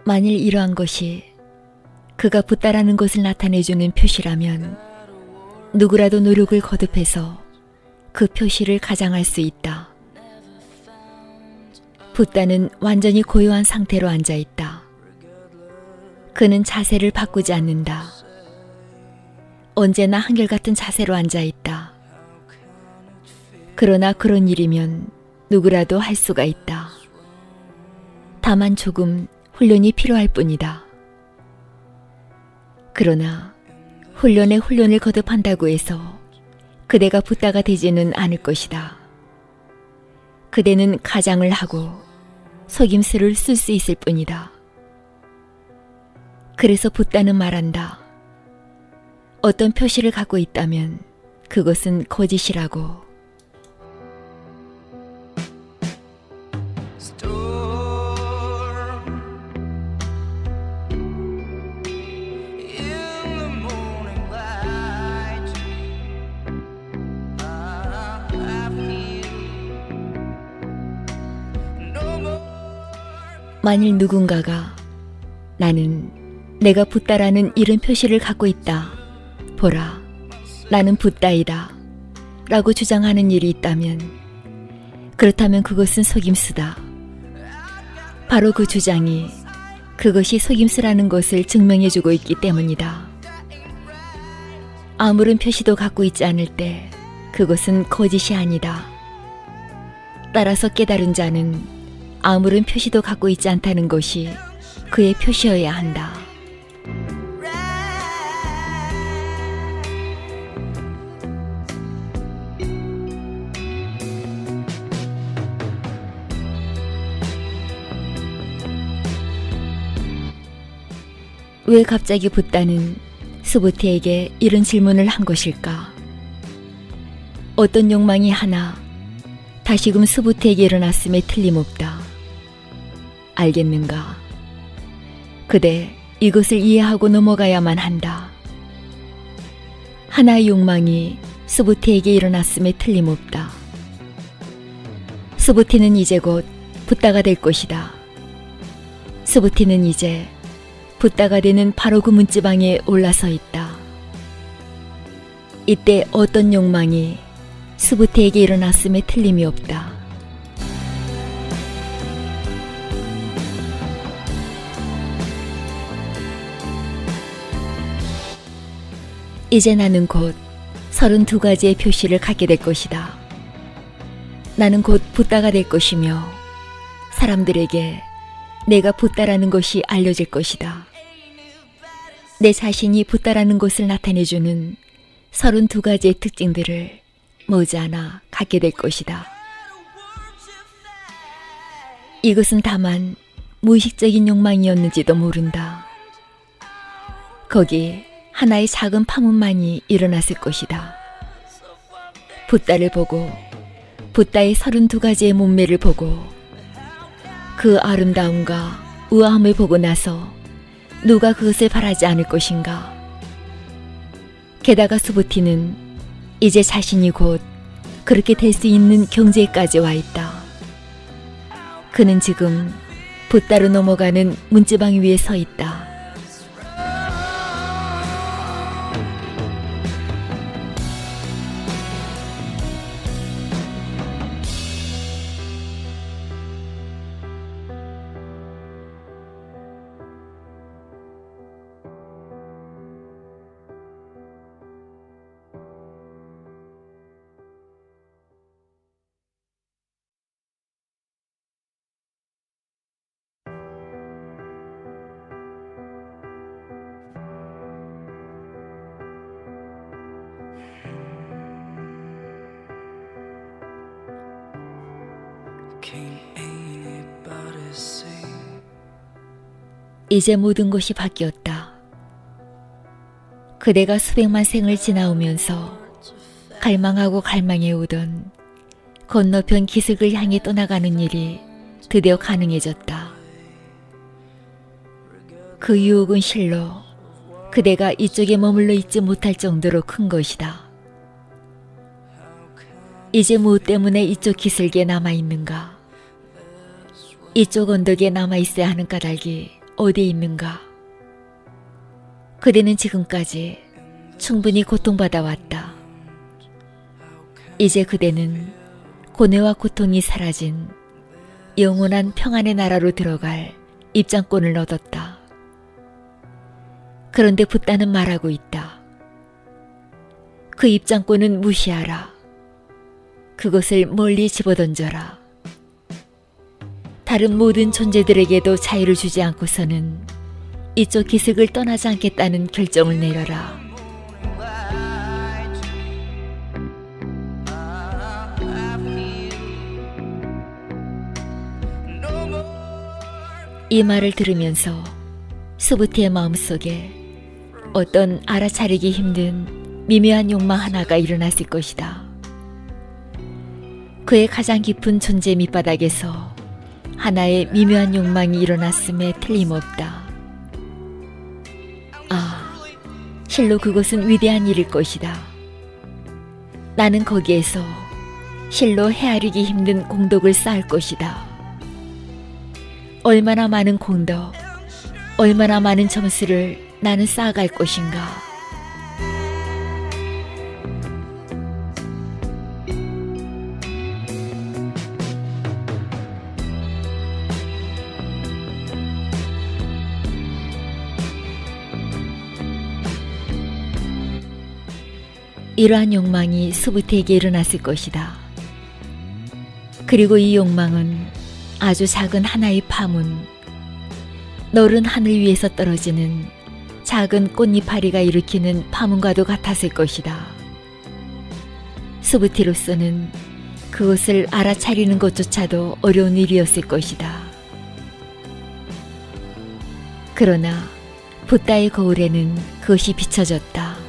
만일 이러한 것이 그가 붓다라는 것을 나타내주는 표시라면 누구라도 노력을 거듭해서 그 표시를 가장할 수 있다. 붓다는 완전히 고요한 상태로 앉아있다. 그는 자세를 바꾸지 않는다. 언제나 한결같은 자세로 앉아있다. 그러나 그런 일이면 누구라도 할 수가 있다. 다만 조금 훈련이 필요할 뿐이다. 그러나 훈련에 훈련을 거듭한다고 해서 그대가 붓다가 되지는 않을 것이다. 그대는 가장을 하고 속임수를 쓸 수 있을 뿐이다. 그래서 붓다는 말한다. 어떤 표시를 갖고 있다면 그것은 거짓이라고. 만일 누군가가 나는 내가 붓다라는 이런 표시를 갖고 있다. 보라, 나는 붓다이다. 라고 주장하는 일이 있다면 그렇다면 그것은 속임수다. 바로 그 주장이 그것이 속임수라는 것을 증명해주고 있기 때문이다. 아무런 표시도 갖고 있지 않을 때 그것은 거짓이 아니다. 따라서 깨달은 자는 아무런 표시도 갖고 있지 않다는 것이 그의 표시여야 한다. 왜 갑자기 붓다는 수부티에게 이런 질문을 한 것일까? 어떤 욕망이 하나 다시금 수부티에게 일어났음에 틀림없다. 알겠는가? 그대 이것을 이해하고 넘어가야만 한다. 하나의 욕망이 수부티에게 일어났음에 틀림없다. 수부티는 이제 곧 붓다가 될 것이다. 수부티는 이제 붓다가 되는 바로 그 문지방에 올라서 있다. 이때 어떤 욕망이 수부티에게 일어났음에 틀림이 없다. 이제 나는 곧 32가지의 표시를 갖게 될 것이다. 나는 곧 붓다가 될 것이며 사람들에게 내가 붓다라는 것이 알려질 것이다. 내 자신이 붓다라는 것을 나타내주는 32가지의 특징들을 머지않아 갖게 될 것이다. 이것은 다만 무의식적인 욕망이었는지도 모른다. 거기 하나의 작은 파문만이 일어났을 것이다. 붓다를 보고 붓다의 32가지의 몸매를 보고 그 아름다움과 우아함을 보고 나서 누가 그것을 바라지 않을 것인가? 게다가 수부티는 이제 자신이 곧 그렇게 될 수 있는 경지에까지 와 있다. 그는 지금 붓다로 넘어가는 문지방 위에 서 있다. 이제 모든 것이 바뀌었다. 그대가 수백만 생을 지나오면서 갈망하고 갈망해오던 건너편 기슭을 향해 떠나가는 일이 드디어 가능해졌다. 그 유혹은 실로 그대가 이쪽에 머물러 있지 못할 정도로 큰 것이다. 이제 무엇 때문에 이쪽 기슭에 남아있는가? 이쪽 언덕에 남아있어야 하는 까닭이 어디에 있는가? 그대는 지금까지 충분히 고통받아 왔다. 이제 그대는 고뇌와 고통이 사라진 영원한 평안의 나라로 들어갈 입장권을 얻었다. 그런데 붓다는 말하고 있다. 그 입장권은 무시하라. 그것을 멀리 집어던져라. 다른 모든 존재들에게도 자유를 주지 않고서는 이쪽 기슭을 떠나지 않겠다는 결정을 내려라. 이 말을 들으면서 수부티의 마음속에 어떤 알아차리기 힘든 미묘한 욕망 하나가 일어났을 것이다. 그의 가장 깊은 존재 밑바닥에서 하나의 미묘한 욕망이 일어났음에 틀림없다. 아, 실로 그것은 위대한 일일 것이다. 나는 거기에서 실로 헤아리기 힘든 공덕을 쌓을 것이다. 얼마나 많은 공덕, 얼마나 많은 점수를 나는 쌓아갈 것인가. 이러한 욕망이 수부티에게 일어났을 것이다. 그리고 이 욕망은 아주 작은 하나의 파문, 너른 하늘 위에서 떨어지는 작은 꽃잎파리가 일으키는 파문과도 같았을 것이다. 수부티로서는 그것을 알아차리는 것조차도 어려운 일이었을 것이다. 그러나 붓다의 거울에는 그것이 비춰졌다.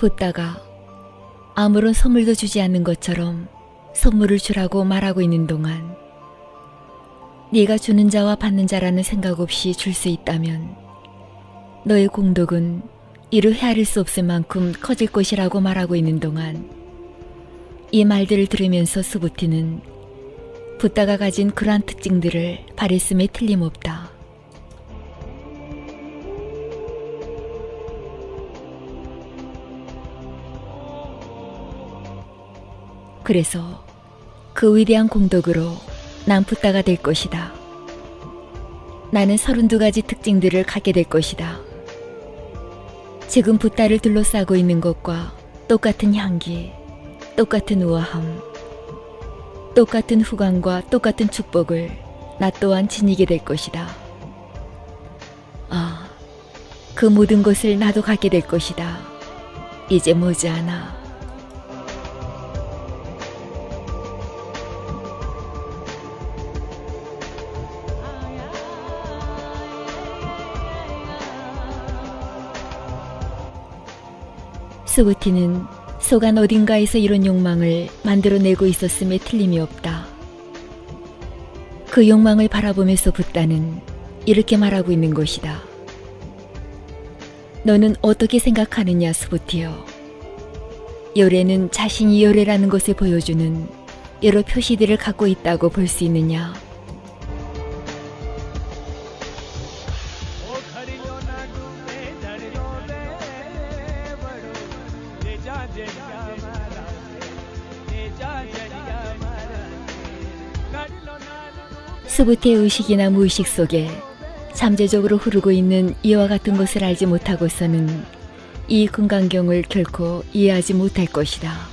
붓다가 아무런 선물도 주지 않는 것처럼 선물을 주라고 말하고 있는 동안 네가 주는 자와 받는 자라는 생각 없이 줄 수 있다면 너의 공덕은 이루 헤아릴 수 없을 만큼 커질 것이라고 말하고 있는 동안 이 말들을 들으면서 수부티는 붓다가 가진 그러한 특징들을 바랬음에 틀림없다. 그래서 그 위대한 공덕으로 난 붓다가 될 것이다. 나는 32가지 특징들을 갖게 될 것이다. 지금 붓다를 둘러싸고 있는 것과 똑같은 향기, 똑같은 우아함, 똑같은 후광과 똑같은 축복을 나 또한 지니게 될 것이다. 아, 그 모든 것을 나도 갖게 될 것이다. 이제 머지않아. 수부티는 속안 어딘가에서 이런 욕망을 만들어내고 있었음에 틀림이 없다. 그 욕망을 바라보면서 붓다는 이렇게 말하고 있는 것이다. 너는 어떻게 생각하느냐, 수부티여. 열애는 자신이 열애라는 것을 보여주는 여러 표시들을 갖고 있다고 볼 수 있느냐. 수부티의 의식이나 무의식 속에 잠재적으로 흐르고 있는 이와 같은 것을 알지 못하고서는 이 금강경을 결코 이해하지 못할 것이다.